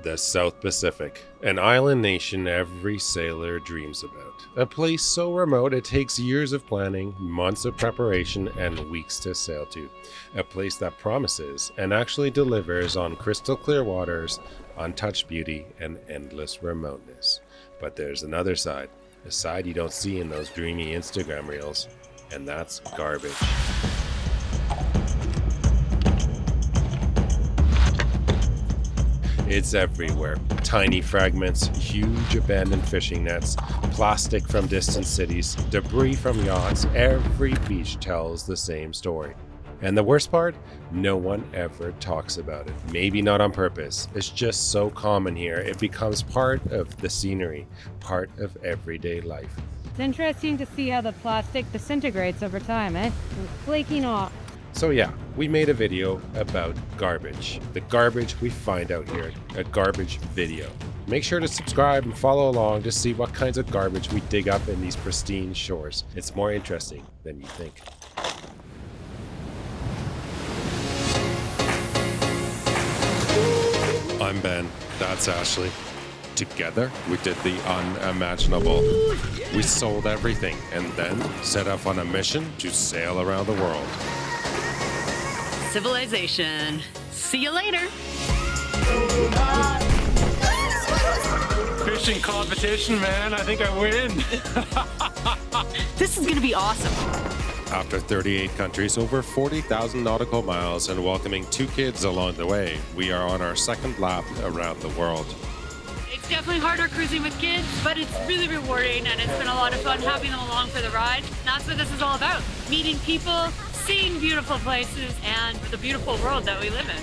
The South Pacific, an island nation every sailor dreams about. A place so remote it takes years of planning, months of preparation, and weeks to sail to. A place that promises and actually delivers on crystal clear waters, untouched beauty, and endless remoteness. But there's another side, a side you don't see in those dreamy Instagram reels, and that's garbage. It's everywhere. Tiny fragments, huge abandoned fishing nets, plastic from distant cities, debris from yachts. Every beach tells the same story. And the worst part? No one ever talks about it. Maybe not on purpose. It's just so common here. It becomes part of the scenery, part of everyday life. It's interesting to see how the plastic disintegrates over time, and flaking off. So yeah, we made a video about garbage. The garbage we find out here, a garbage video. Make sure to subscribe and follow along to see what kinds of garbage we dig up in these pristine shores. It's more interesting than you think. I'm Ben, that's Ashley. Together, we did the unimaginable. We sold everything and then set off on a mission to sail around the world. Civilization. See you later. Fishing competition, man. I think I win. This is gonna be awesome. After 38 countries, over 40,000 nautical miles, and welcoming 2 kids along the way, we are on our second lap around the world. It's definitely harder cruising with kids, but it's really rewarding and it's been a lot of fun having them along for the ride. And that's what this is all about. Meeting people, seeing beautiful places, and the beautiful world that we live in.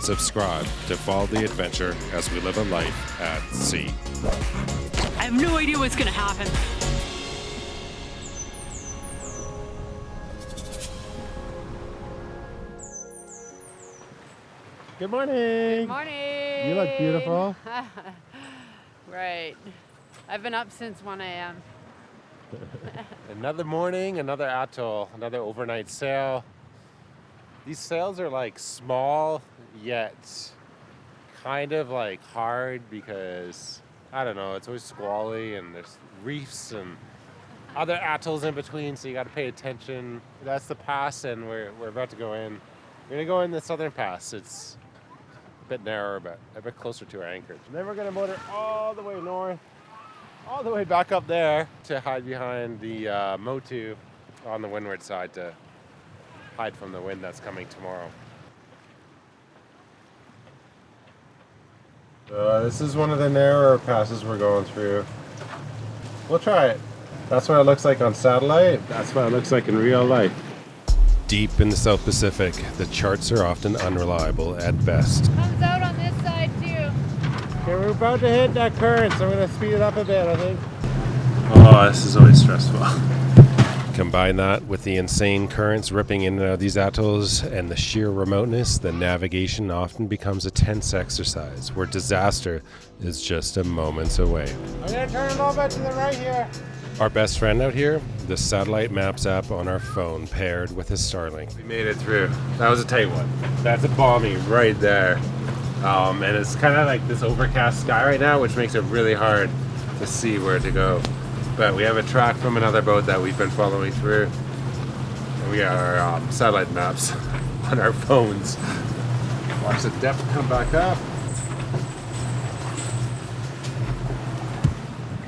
Subscribe to follow the adventure as we live a life at sea. I have no idea what's gonna happen. Good morning. Good morning. You look beautiful. Right. I've been up since 1 a.m. Another morning, another atoll, another overnight sail. These sails are like small, yet kind of like hard because, I don't know, it's always squally and there's reefs and other atolls in between, so you got to pay attention. That's the pass, and we're about to go in. We're going to go in the southern pass. It's a bit narrower, but a bit closer to our anchorage. And then we're going to motor all the way north, all the way back up there to hide behind the Motu on the windward side to hide from the wind that's coming tomorrow. This is one of the narrower passes we're going through. We'll try it. That's what it looks like on satellite. That's what it looks like in real life. Deep in the South Pacific, the charts are often unreliable at best. Comes out on this side too. Okay, we're about to hit that current, so I'm going to speed it up a bit, I think. Oh, this is always stressful. Combine that with the insane currents ripping in and out of these atolls and the sheer remoteness, the navigation often becomes a tense exercise where disaster is just a moments away. I'm going to turn a little bit to the right here. Our best friend out here, the satellite maps app on our phone paired with a Starlink. We made it through. That was a tight one. That's a balmy right there. And it's kind of like this overcast sky right now, which makes it really hard to see where to go. But we have a track from another boat that we've been following through. And we got our satellite maps on our phones. Watch the depth come back up.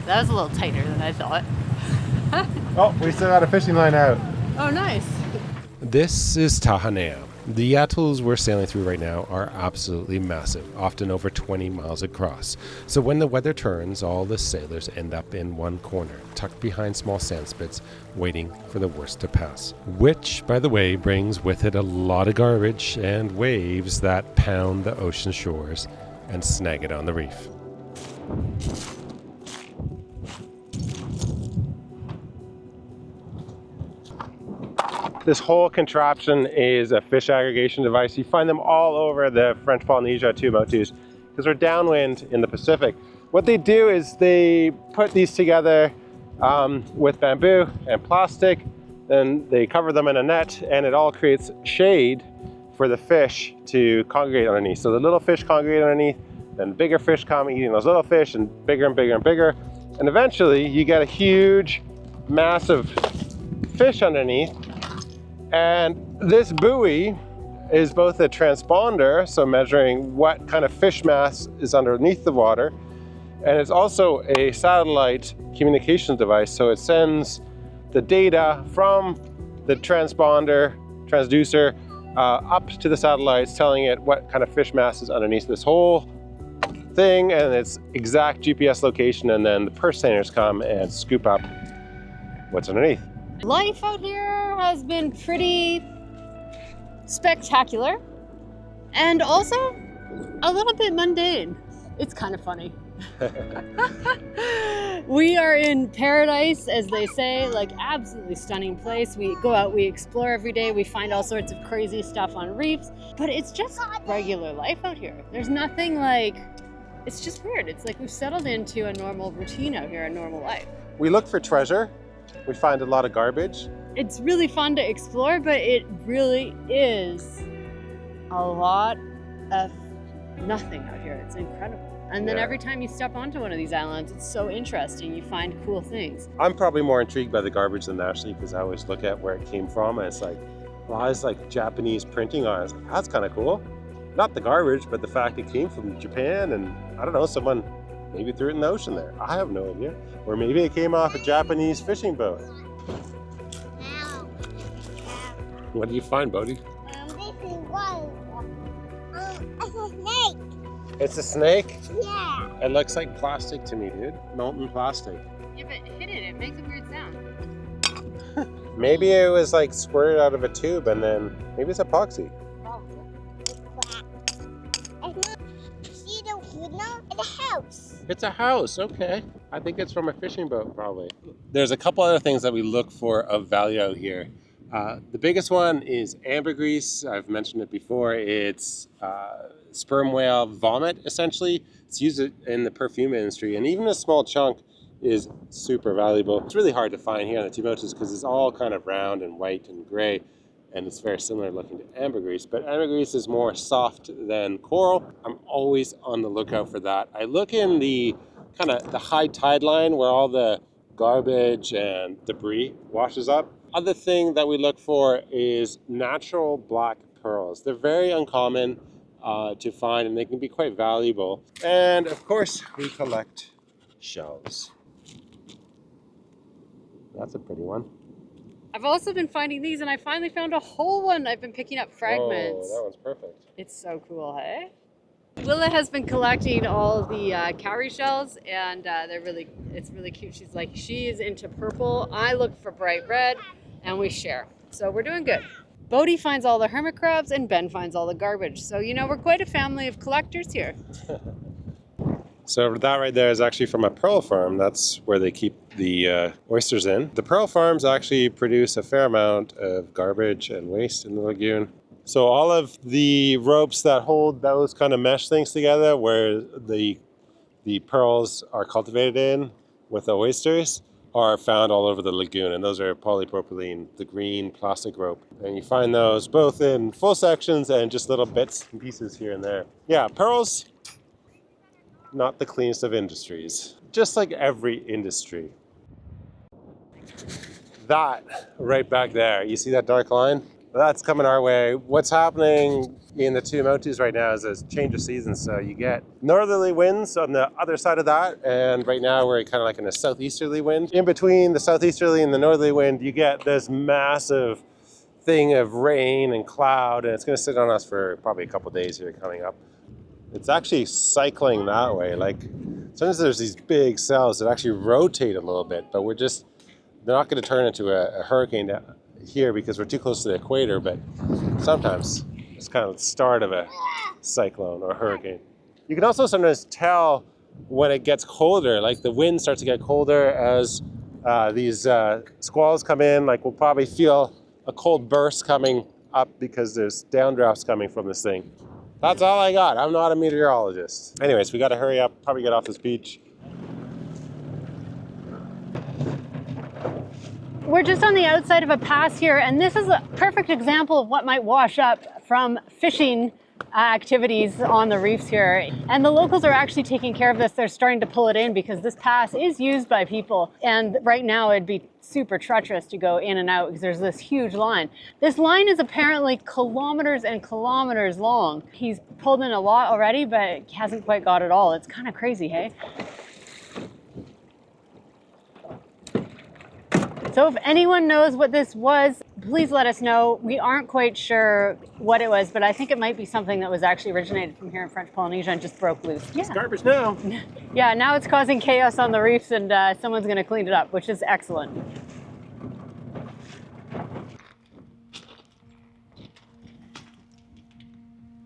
That was a little tighter than I thought. Oh, we still got a fishing line out. Oh, nice. This is Tahanea. The atolls we're sailing through right now are absolutely massive, often over 20 miles across. So when the weather turns, all the sailors end up in one corner, tucked behind small sand spits, waiting for the worst to pass. Which, by the way, brings with it a lot of garbage and waves that pound the ocean shores and snag it on the reef. This whole contraption is a fish aggregation device. You find them all over the French Polynesia Motus because we're downwind in the Pacific. What they do is they put these together with bamboo and plastic, then they cover them in a net, and it all creates shade for the fish to congregate underneath. So the little fish congregate underneath, then bigger fish come eating those little fish, and bigger and bigger and bigger. And eventually you get a huge, massive fish underneath. And this buoy is both a transponder, so measuring what kind of fish mass is underneath the water, and it's also a satellite communications device. So it sends the data from the transponder, transducer, up to the satellites, telling it what kind of fish mass is underneath this whole thing and its exact GPS location, and then the purse seiners come and scoop up what's underneath. Life out here has been pretty spectacular and also a little bit mundane. It's kind of funny. We are in paradise, as they say, like absolutely stunning place. We go out, we explore every day, we find all sorts of crazy stuff on reefs, but it's just regular life out here. There's nothing like, it's just weird. It's like we've settled into a normal routine out here, a normal life. We look for treasure. We find a lot of garbage. It's really fun to explore, but it really is a lot of nothing out here. It's incredible. And then every time you step onto one of these islands, it's so interesting. You find cool things. I'm probably more intrigued by the garbage than Ashley, because I always look at where it came from and it's like, well, it's like Japanese printing on it. It's like, that's kind of cool. Not the garbage, but the fact it came from Japan, and I don't know, someone maybe threw it in the ocean there. I have no idea. Or maybe it came off a Japanese fishing boat. What do you find, Bodhi? This is one. It's a snake. It's a snake? Yeah. It looks like plastic to me, dude. Molten plastic. Yeah, but hit it. It makes a weird sound. Maybe it was like squirted out of a tube, and then maybe it's epoxy. See the window in the house. It's a house, okay. I think it's from a fishing boat, probably. There's a couple other things that we look for of value out here. The biggest one is ambergris. I've mentioned it before. It's sperm whale vomit, essentially. It's used in the perfume industry, and even a small chunk is super valuable. It's really hard to find here on the two mountains because it's all kind of round and white and gray, and it's very similar looking to ambergris, but ambergris is more soft than coral. I'm always on the lookout for that. I look in the kind of the high tide line where all the garbage and debris washes up. Other thing that we look for is natural black pearls. They're very uncommon to find, and they can be quite valuable. And of course, we collect shells. That's a pretty one. I've also been finding these, and I finally found a whole one. I've been picking up fragments. Oh, that one's perfect. It's so cool, hey? Willa has been collecting all the cowrie shells, and it's really cute. She is into purple. I look for bright red, and we share. So we're doing good. Bodhi finds all the hermit crabs, and Ben finds all the garbage. So, you know, we're quite a family of collectors here. So that right there is actually from a pearl farm. That's where they keep the oysters in. The pearl farms actually produce a fair amount of garbage and waste in the lagoon. So all of the ropes that hold those kind of mesh things together, where the pearls are cultivated in with the oysters, are found all over the lagoon. And those are polypropylene, the green plastic rope. And you find those both in full sections and just little bits and pieces here and there. Yeah, pearls, not the cleanest of industries, just like every industry. That right back there, you see that dark line? That's coming our way. What's happening in the two mountains right now is a change of seasons. So you get northerly winds on the other side of that, and right now we're kind of like in a southeasterly wind. In between the southeasterly and the northerly wind, you get this massive thing of rain and cloud, and it's going to sit on us for probably a couple days here coming up. It's actually cycling that way. Like sometimes there's these big cells that actually rotate a little bit, but they're not going to turn into a hurricane here because we're too close to the equator, but sometimes it's kind of the start of a cyclone or hurricane. You can also sometimes tell when it gets colder, like the wind starts to get colder as these squalls come in. Like we'll probably feel a cold burst coming up because there's downdrafts coming from this thing. That's all I got. I'm not a meteorologist. Anyways, we got to hurry up, probably get off this beach. We're just on the outside of a pass here, and this is a perfect example of what might wash up from fishing activities on the reefs here. And the locals are actually taking care of this. They're starting to pull it in because this pass is used by people. And right now it'd be super treacherous to go in and out because there's this huge line. This line is apparently kilometers and kilometers long. He's pulled in a lot already, but he hasn't quite got it all. It's kind of crazy, hey? So if anyone knows what this was, please let us know. We aren't quite sure what it was, but I think it might be something that was actually originated from here in French Polynesia and just broke loose. It's garbage now. Yeah, now it's causing chaos on the reefs, and someone's going to clean it up, which is excellent.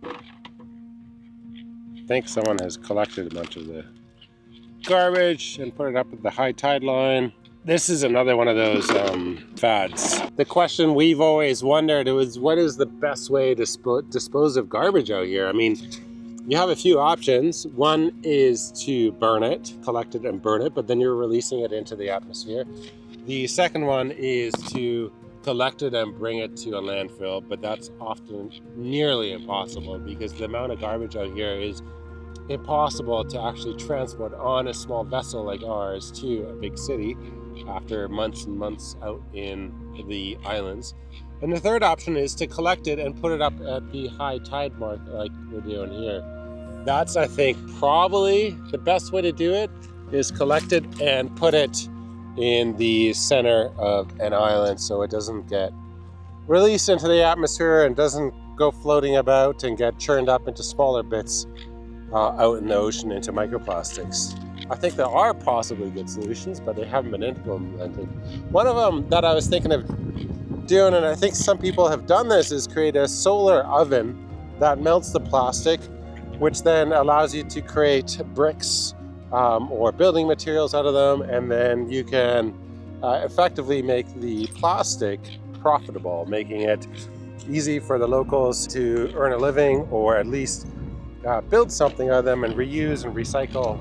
I think someone has collected a bunch of the garbage and put it up at the high tide line. This is another one of those fads. The question we've always wondered is, what is the best way to dispose of garbage out here? I mean, you have a few options. One is to burn it, collect it and burn it, but then you're releasing it into the atmosphere. The second one is to collect it and bring it to a landfill, but that's often nearly impossible because the amount of garbage out here is impossible to actually transport on a small vessel like ours to a big city after months and months out in the islands. And the third option is to collect it and put it up at the high tide mark like we're doing here. That's, I think, probably the best way to do it, is collect it and put it in the center of an island so it doesn't get released into the atmosphere and doesn't go floating about and get churned up into smaller bits out in the ocean into microplastics. I think there are possibly good solutions, but they haven't been implemented. One of them that I was thinking of doing, and I think some people have done this, is create a solar oven that melts the plastic, which then allows you to create bricks or building materials out of them, and then you can effectively make the plastic profitable, making it easy for the locals to earn a living, or at least build something out of them and reuse and recycle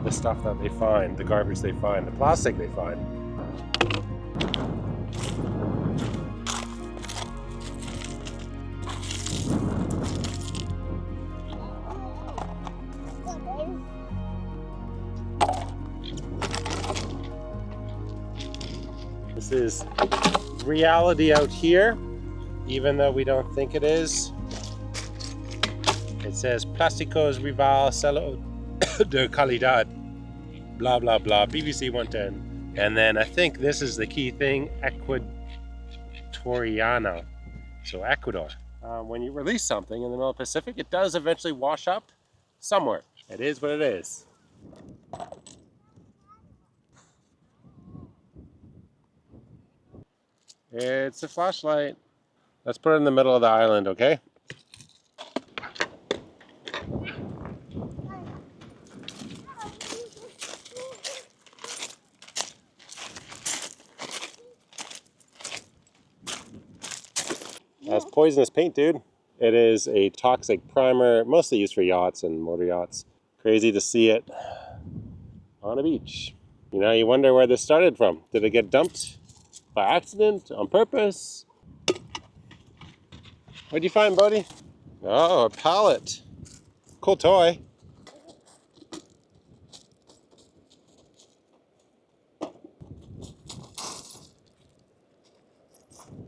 the stuff that they find, the garbage they find, the plastic they find. This is reality out here, even though we don't think it is. It says Plásticos Rival Celo de Calidad, blah blah blah, BBC 110. And then I think this is the key thing, Ecuadoriana, so Ecuador. When you release something in the middle of the Pacific, it does eventually wash up somewhere. It is what it is. It's a flashlight. Let's put it in the middle of the island, okay? That's poisonous paint, dude. It is a toxic primer, mostly used for yachts and motor yachts. Crazy to see it on a beach. You know, you wonder where this started from. Did it get dumped by accident, on purpose? What'd you find, Bodhi? Oh, a pallet. Cool toy.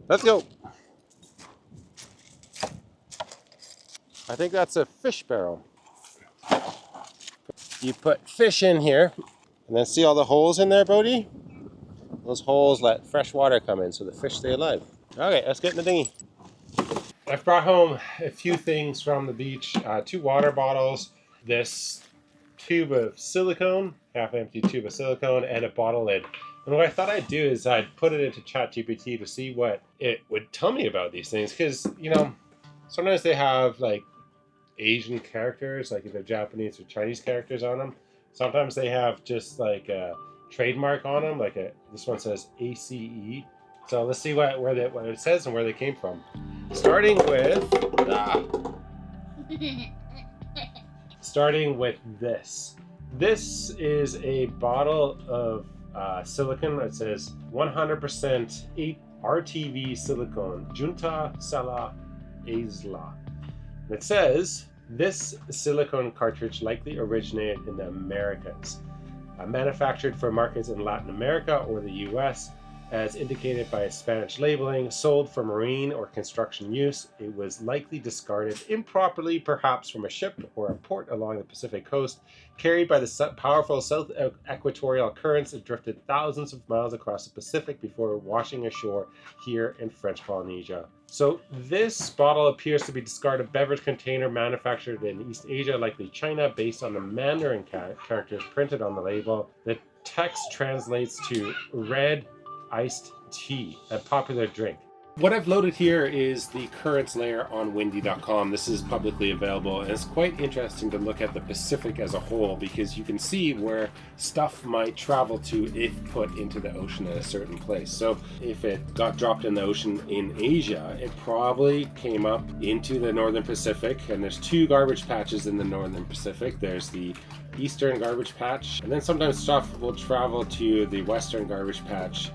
Let's go. I think that's a fish barrel. You put fish in here, and then see all the holes in there, Bodhi? Those holes let fresh water come in so the fish stay alive. Okay, let's get in the dinghy. I've brought home a few things from the beach. 2 water bottles, this tube of silicone, half-empty tube of silicone, and a bottle lid. And what I thought I'd do is I'd put it into ChatGPT to see what it would tell me about these things. Because, you know, sometimes they have like Asian characters, like either Japanese or Chinese characters on them. Sometimes they have just like a trademark on them, like this one says ACE. So let's see what it says and where they came from. Starting with this. This is a bottle of silicon. It says 100% RTV silicone, Junta Sala Isla. It says this silicone cartridge likely originated in the Americas, manufactured for markets in Latin America or the US, as indicated by Spanish labeling, sold for marine or construction use. It was likely discarded improperly, perhaps from a ship or a port along the Pacific coast, carried by the powerful south equatorial currents that drifted thousands of miles across the Pacific before washing ashore here in French Polynesia. So this bottle appears to be discarded beverage container manufactured in East Asia, likely China, based on the Mandarin characters printed on the label. The text translates to red iced tea, a popular drink. What I've loaded here is the currents layer on windy.com. This is publicly available, and it's quite interesting to look at the Pacific as a whole, because you can see where stuff might travel to if put into the ocean at a certain place. So if it got dropped in the ocean in Asia, it probably came up into the northern Pacific, and there's two garbage patches in the northern Pacific. There's the eastern garbage patch, and then sometimes stuff will travel to the western garbage patch.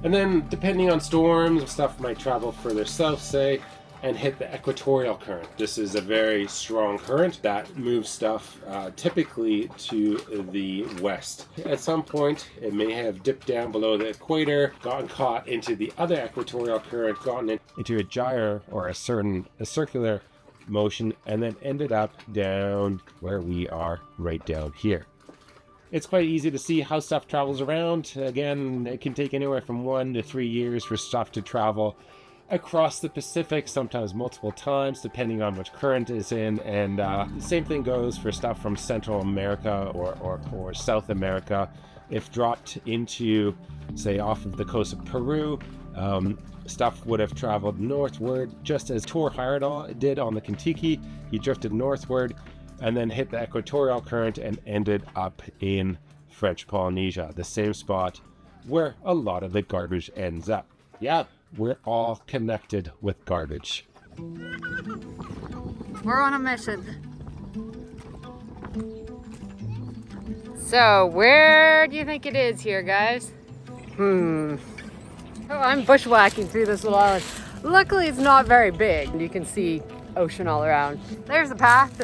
And then, depending on storms, stuff might travel further south, say, and hit the equatorial current. This is a very strong current that moves stuff typically to the west. At some point, it may have dipped down below the equator, gotten caught into the other equatorial current, gotten into a gyre or a circular motion, and then ended up down where we are right down here. It's quite easy to see how stuff travels around. Again, it can take anywhere from 1 to 3 years for stuff to travel across the Pacific, sometimes multiple times, depending on which current is in. And the same thing goes for stuff from Central America or South America. If dropped into, say, off of the coast of Peru, stuff would have traveled northward, just as Tor Heyerdahl did on the Kentucky. He drifted northward and then hit the equatorial current and ended up in French Polynesia, the same spot where a lot of the garbage ends up. Yeah, we're all connected with garbage. We're on a mission. So, where do you think it is here, guys? Oh, I'm bushwhacking through this little island. Luckily, it's not very big. You can see ocean all around. There's the path.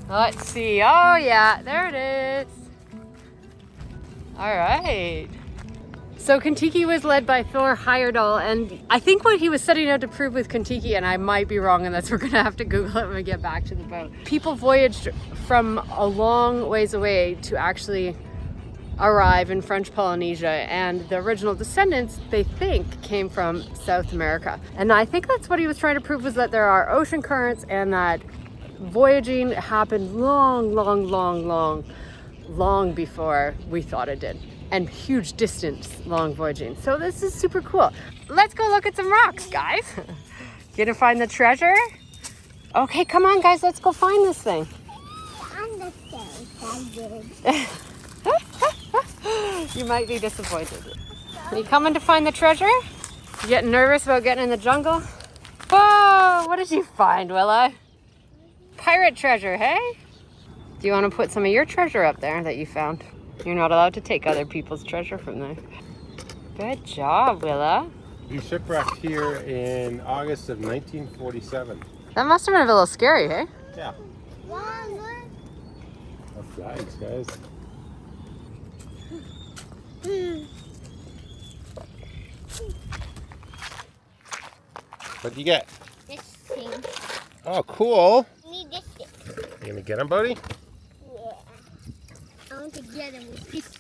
Let's see. Oh yeah, there it is. All right. So Kentucky was led by Thor Heyerdahl, and I think what he was setting out to prove with Kentucky, and I might be wrong, and that's we're gonna have to Google it when we get back to the boat. People voyaged from a long ways away to actually arrive in French Polynesia, and the original descendants, they think, came from South America. And I think that's what he was trying to prove, was that there are ocean currents and that voyaging happened long before we thought it did. And huge distance long voyaging. So this is super cool. Let's go look at some rocks, guys. Gonna find the treasure? Okay, come on guys, let's go find this thing. You might be disappointed. Are you coming to find the treasure? You getting nervous about getting in the jungle? Whoa, what did you find, Willa? Pirate treasure, hey? Do you want to put some of your treasure up there that you found? You're not allowed to take other people's treasure from there. Good job, Willa. We shipwrecked here in August of 1947. That must have been a little scary, hey? Yeah. No flags, guys. What'd you get? This thing. Oh, cool. Need this thing. You gonna get him, Bodhi? Yeah. I want to get him with this.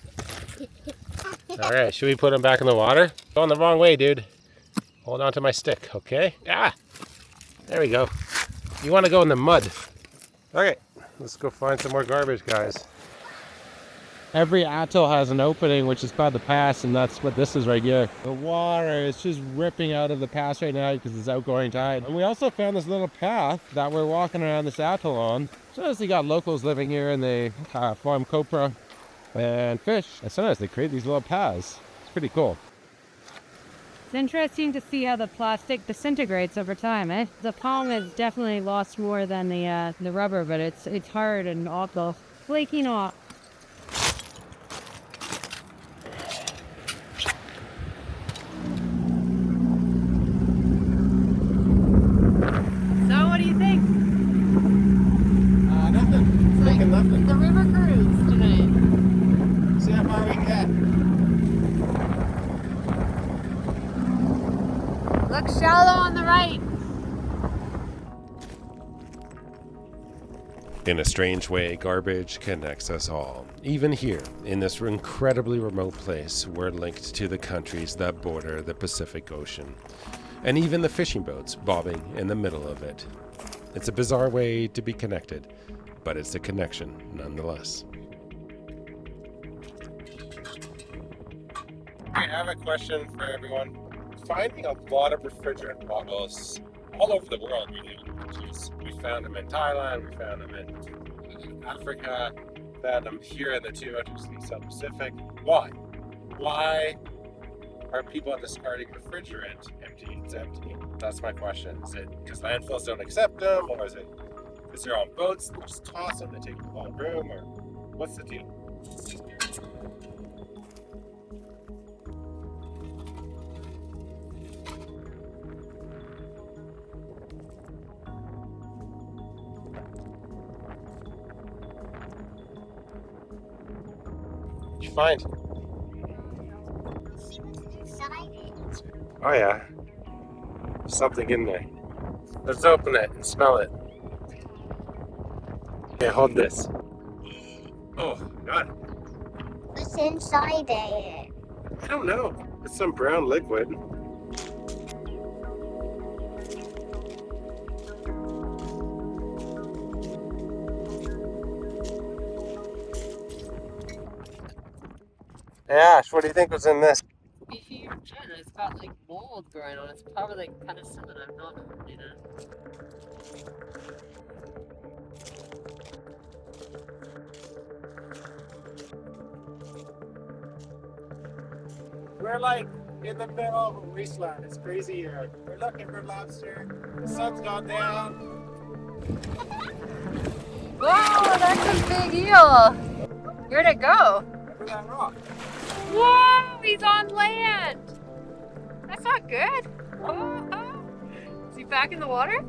All right, should we put him back in the water? Going the wrong way, dude. Hold on to my stick, okay? Ah, there we go. You want to go in the mud. Okay, let's go find some more garbage, guys. Every atoll has an opening, which is called the pass, and that's what this is right here. The water is just ripping out of the pass right now because it's outgoing tide. And we also found this little path that we're walking around this atoll on. Sometimes they got locals living here and they farm copra and fish. And sometimes they create these little paths. It's pretty cool. It's interesting to see how the plastic disintegrates over time, eh? The palm has definitely lost more than the rubber, but it's hard and awful. Flaking off. In a strange way, garbage connects us all. Even here, in this incredibly remote place, we're linked to the countries that border the Pacific Ocean, and even the fishing boats bobbing in the middle of it. It's a bizarre way to be connected, but it's a connection nonetheless. I have a question for everyone. Finding a lot of refrigerant bottles all over the world, really. We found them in Thailand, we found them in Africa, found them here in the 2 countries in the South Pacific. Why? Why are people discarding refrigerant empty? It's empty. That's my question. Is it because landfills don't accept them, or is it because they're on boats, they just toss them, they take the whole room, or what's the deal? What'd you find? See what's inside it. Oh yeah, something in there. Let's open it and smell it. Okay, hold this. Oh God, What's inside it? I don't know. It's some brown liquid. Ash, what do you think was in this? Beefy China, it's got like mold growing on it. It's probably like penicillin. I'm not opening it. We're like in the middle of a wasteland. It's crazy here. We're looking for lobster. The sun's gone down. Whoa, that's a big eel. Where'd it go? Over that rock. Whoa, he's on land. That's not good. Oh. Is he back in the water?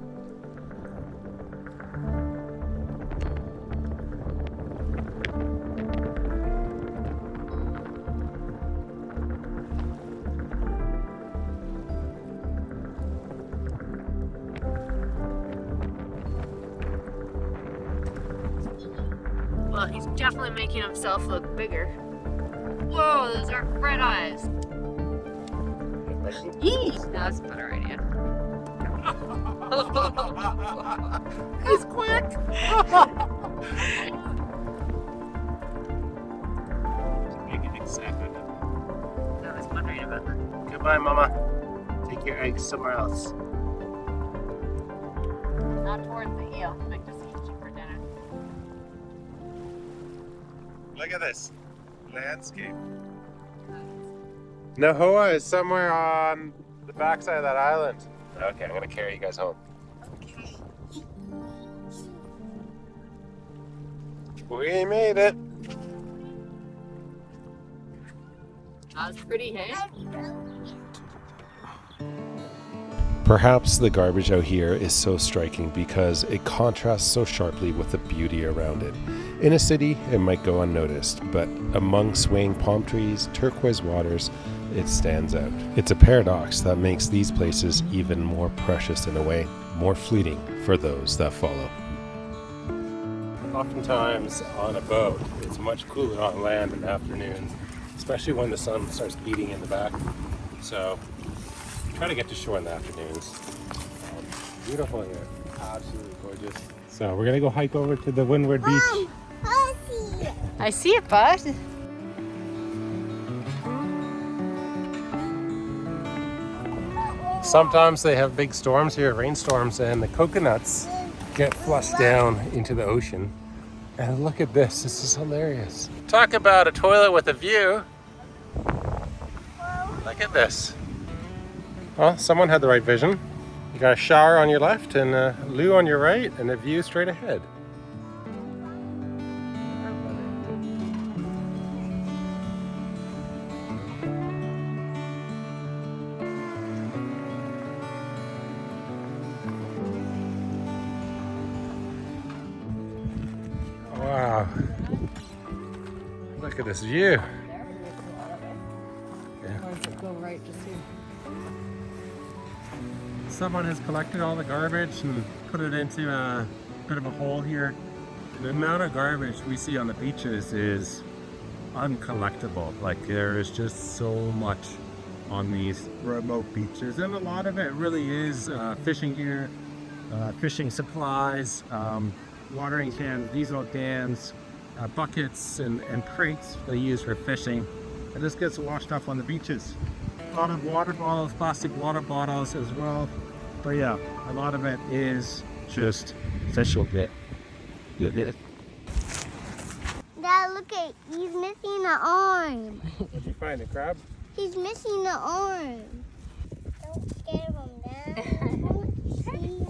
Well, he's definitely making himself look bigger. Whoa, those are red eyes. Eee! That's a better idea. He's quick. Make an exact. I was wondering about that. Goodbye, Mama. Take your eggs somewhere else. Not towards the eel. Might just eat you for dinner. Look at this landscape. Nahoa is somewhere on the backside of that island. Okay, I'm gonna carry you guys home. We made it. That's pretty, hey? Perhaps the garbage out here is so striking because it contrasts so sharply with the beauty around it. In a city, it might go unnoticed, but among swaying palm trees, turquoise waters, it stands out. It's a paradox that makes these places even more precious in a way, more fleeting for those that follow. Oftentimes on a boat, it's much cooler on land in the afternoons, especially when the sun starts beating in the back. So try to get to shore in the afternoons. Beautiful here, absolutely gorgeous. So we're gonna go hike over to the Windward Beach. I see it, bud. Sometimes they have big storms here, rainstorms, and the coconuts get flushed down into the ocean. And look at this is hilarious. Talk about a toilet with a view. Look at this. Well, someone had the right vision. You got a shower on your left and a loo on your right and a view straight ahead. Wow. Look at this view. Go right just here. Someone has collected all the garbage and put it into a bit of a hole here The amount of garbage we see on the beaches is uncollectible. Like, there is just so much on these remote beaches, and a lot of it really is fishing gear, fishing supplies, watering cans, diesel cans, buckets and crates they use for fishing. It just gets washed up on the beaches. A lot of water bottles, plastic water bottles as well. But yeah, a lot of it is just fish gear. Dad, look at, he's missing an arm. Did you find a crab? He's missing an arm. Don't scare him, Dad. Don't see him.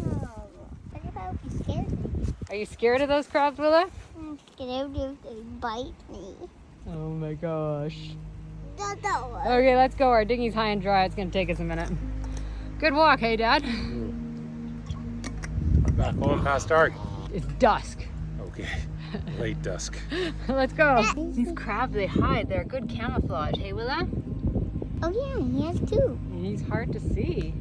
What about if he scares me? Are you scared of those crabs, Willa? I'm scared if they bite me. Oh my gosh. Not that one. Okay, let's go. Our dinghy's high and dry. It's gonna take us a minute. Good walk, hey Dad? Back home past dark. It's dusk. Okay, late dusk. Let's go. These crabs, they hide. They're good camouflage. Hey, Willa? Oh yeah, he has two. He's hard to see.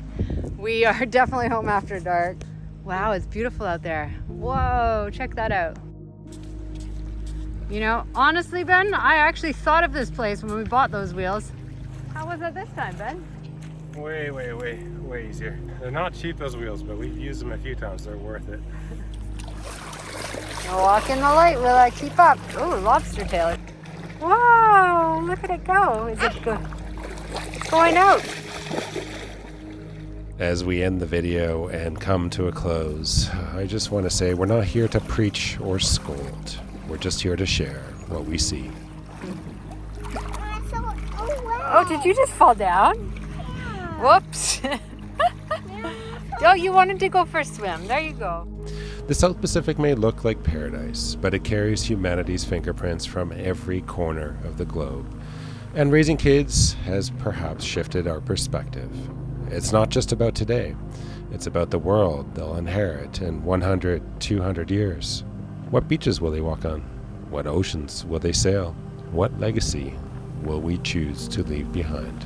We are definitely home after dark. Wow, it's beautiful out there. Whoa, check that out. You know, honestly, Ben, I actually thought of this place when we bought those wheels. How was it this time, Ben? Way easier. They're not cheap, those wheels, but we've used them a few times. They're worth it. Now walk in the light, Willa. Keep up. Oh, lobster tail. Whoa, look at it go. Is it good? It's going out. As we end the video and come to a close, I just want to say we're not here to preach or scold. We're just here to share what we see. Oh, did you just fall down? Whoops. Oh, you wanted to go for a swim. There you go. The South Pacific may look like paradise, but it carries humanity's fingerprints from every corner of the globe. And raising kids has perhaps shifted our perspective. It's not just about today. It's about the world they'll inherit in 100, 200 years. What beaches will they walk on? What oceans will they sail? What legacy will we choose to leave behind?